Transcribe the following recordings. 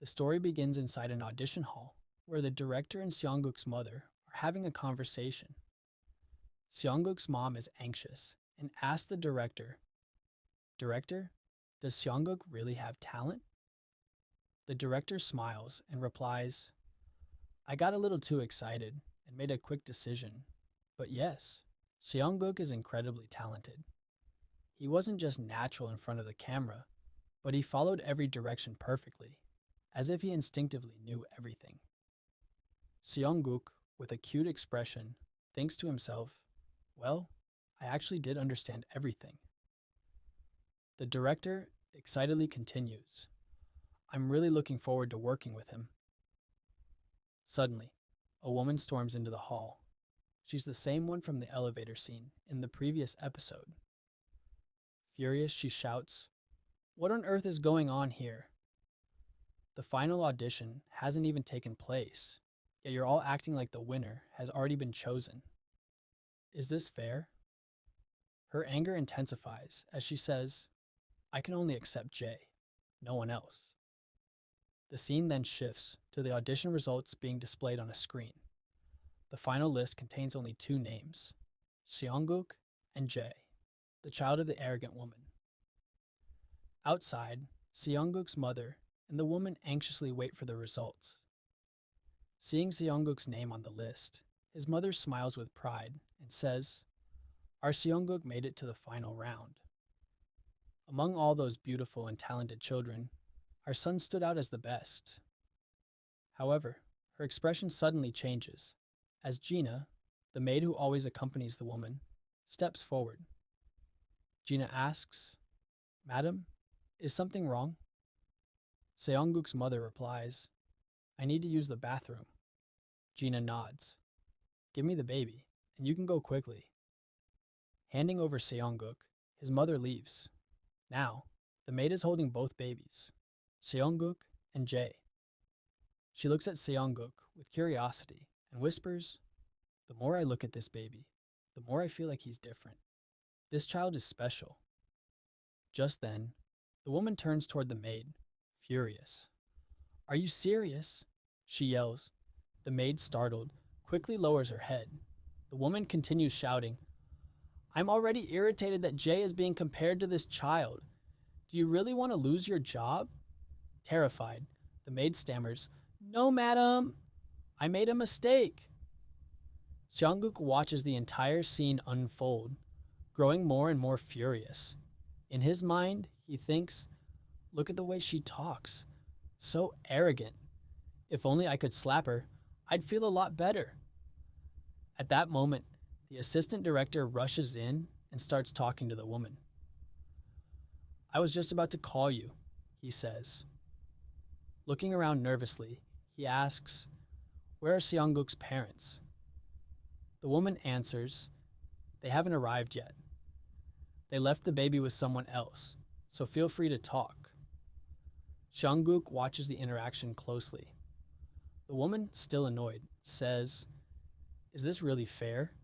The story begins inside an audition hall where the director and Seongguk's mother are having a conversation. Seongguk's mom is anxious and asks the director, "Director, does Seongguk really have talent?" The director smiles and replies, "I got a little too excited and made a quick decision. But yes, Seongguk is incredibly talented. He wasn't just natural in front of the camera, but he followed every direction perfectly, as if he instinctively knew everything." Seongguk, with a cute expression, thinks to himself, "Well, I actually did understand everything." The director excitedly continues, "I'm really looking forward to working with him." Suddenly, a woman storms into the hall. She's the same one from the elevator scene in the previous episode. Furious, she shouts, "What on earth is going on here? The final audition hasn't even taken place, yet you're all acting like the winner has already been chosen. Is this fair?" Her anger intensifies as she says, "I can only accept Jay, no one else." The scene then shifts to the audition results being displayed on a screen. The final list contains only two names, Seongguk and Jay, the child of the arrogant woman. Outside, Seongguk's mother and the woman anxiously wait for the results. Seeing Seongguk's name on the list, his mother smiles with pride and says, "Our Seongguk made it to the final round. Among all those beautiful and talented children, our son stood out as the best." However, her expression suddenly changes as Gina, the maid who always accompanies the woman, steps forward. Gina asks, "Madam, is something wrong?" Seongguk's mother replies, "I need to use the bathroom." Gina nods. "Give me the baby, and you can go quickly." Handing over Seongguk, his mother leaves. Now, the maid is holding both babies, Seongguk and Jae. She looks at Seongguk with curiosity and whispers, "The more I look at this baby, the more I feel like he's different. This child is special." Just then, the woman turns toward the maid, furious. "Are you serious?" she yells. The maid, startled, quickly lowers her head. The woman continues shouting, "I'm already irritated that Jay is being compared to this child. Do you really want to lose your job?" Terrified, the maid stammers, "No, madam, I made a mistake." Seongguk watches the entire scene unfold, growing more and more furious. In his mind, he thinks, "Look at the way she talks. So arrogant. If only I could slap her, I'd feel a lot better." At that moment, the assistant director rushes in and starts talking to the woman. "I was just about to call you," he says. Looking around nervously, he asks, "Where are Seongguk's parents?" The woman answers, "They haven't arrived yet. They left the baby with someone else, so feel free to talk." Seongguk watches the interaction closely. The woman, still annoyed, says, "Is this really fair?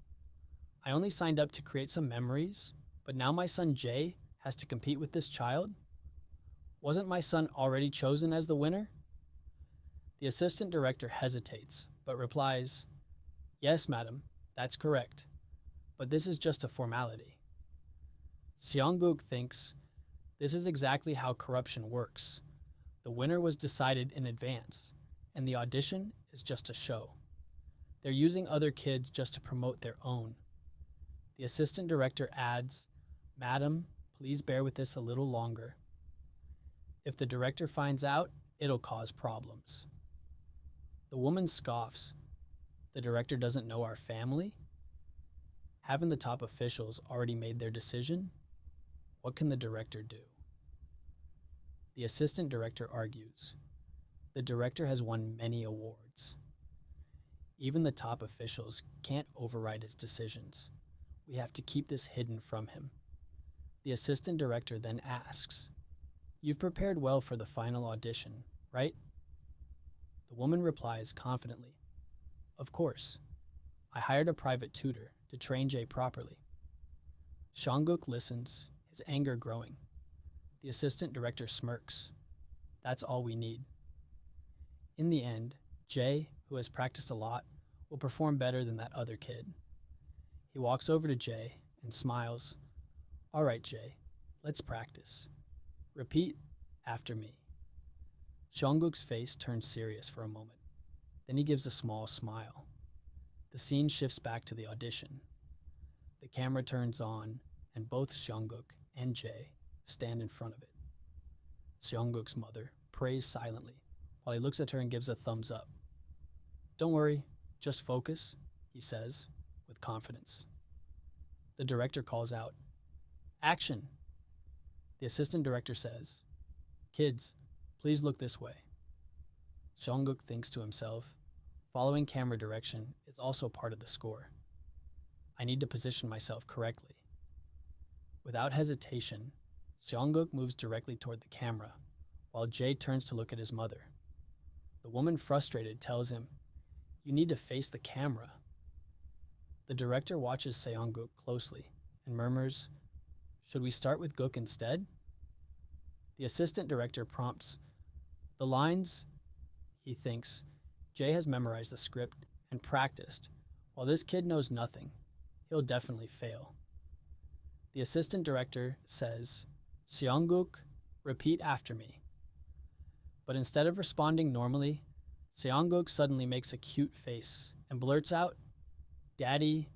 I only signed up to create some memories, but now my son Jay has to compete with this child? Wasn't my son already chosen as the winner?" The assistant director hesitates, but replies, "Yes, madam, that's correct, but this is just a formality." Seongguk thinks, this is exactly how corruption works. The winner was decided in advance, and the audition is just a show. They're using other kids just to promote their own. The assistant director adds, "Madam, please bear with this a little longer. If the director finds out, it'll cause problems." The woman scoffs. "The director doesn't know our family? Haven't the top officials already made their decision? What can the director do?" The assistant director argues. The director has won many awards. Even the top officials can't override his decisions. We have to keep this hidden from him. The assistant director then asks, "You've prepared well for the final audition, right?" The woman replies confidently, "Of course. I hired a private tutor to train Jay properly." Seongguk listens, his anger growing. The assistant director smirks. "That's all we need." In the end, Jay, who has practiced a lot, will perform better than that other kid. He walks over to Jay and smiles. All right, Jay, let's practice. Repeat after me. Seongguk's face turns serious for a moment. Then he gives a small smile. The scene shifts back to the audition. The camera turns on, and both Seongguk and Jay stand in front of it. Seongguk's mother prays silently while he looks at her and gives a thumbs up. Don't worry, just focus, he says, with confidence. The director calls out, Action! The assistant director says, Kids, please look this way. Seongguk thinks to himself, following camera direction is also part of the score. I need to position myself correctly. Without hesitation, Seongguk moves directly toward the camera, while Jay turns to look at his mother. The woman, frustrated, tells him, You need to face the camera. The director watches Seongguk closely and murmurs, Should we start with Guk instead? The assistant director prompts, The lines, he thinks. Jay has memorized the script and practiced. While this kid knows nothing, he'll definitely fail. The assistant director says, Seongguk, repeat after me. But instead of responding normally, Seongguk suddenly makes a cute face and blurts out, Daddy.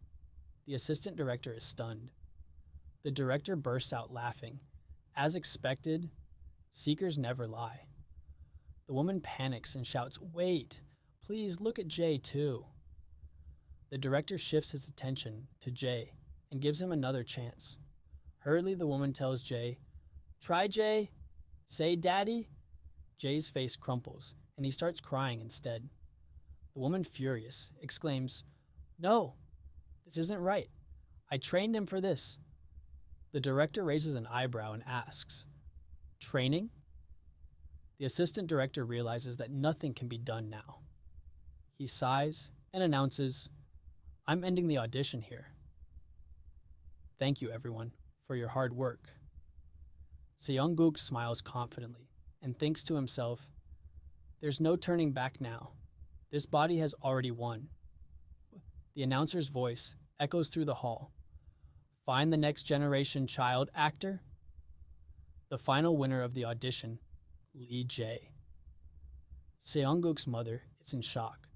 The assistant director is stunned. The director bursts out laughing. As expected, seekers never lie. The woman panics and shouts, Wait, please look at Jay too. The director shifts his attention to Jay and gives him another chance. Hurriedly, the woman tells Jay, Try, Jay. Say, Daddy. Jay's face crumples, and he starts crying instead. The woman, furious, exclaims, No, this isn't right. I trained him for this. The director raises an eyebrow and asks, Training? The assistant director realizes that nothing can be done now. He sighs and announces, I'm ending the audition here. Thank you, everyone, for your hard work. Seongguk smiles confidently and thinks to himself, There's no turning back now. This body has already won. The announcer's voice echoes through the hall. Find the next generation child actor? The final winner of the audition, Lee Jae. Seongguk's mother is in shock.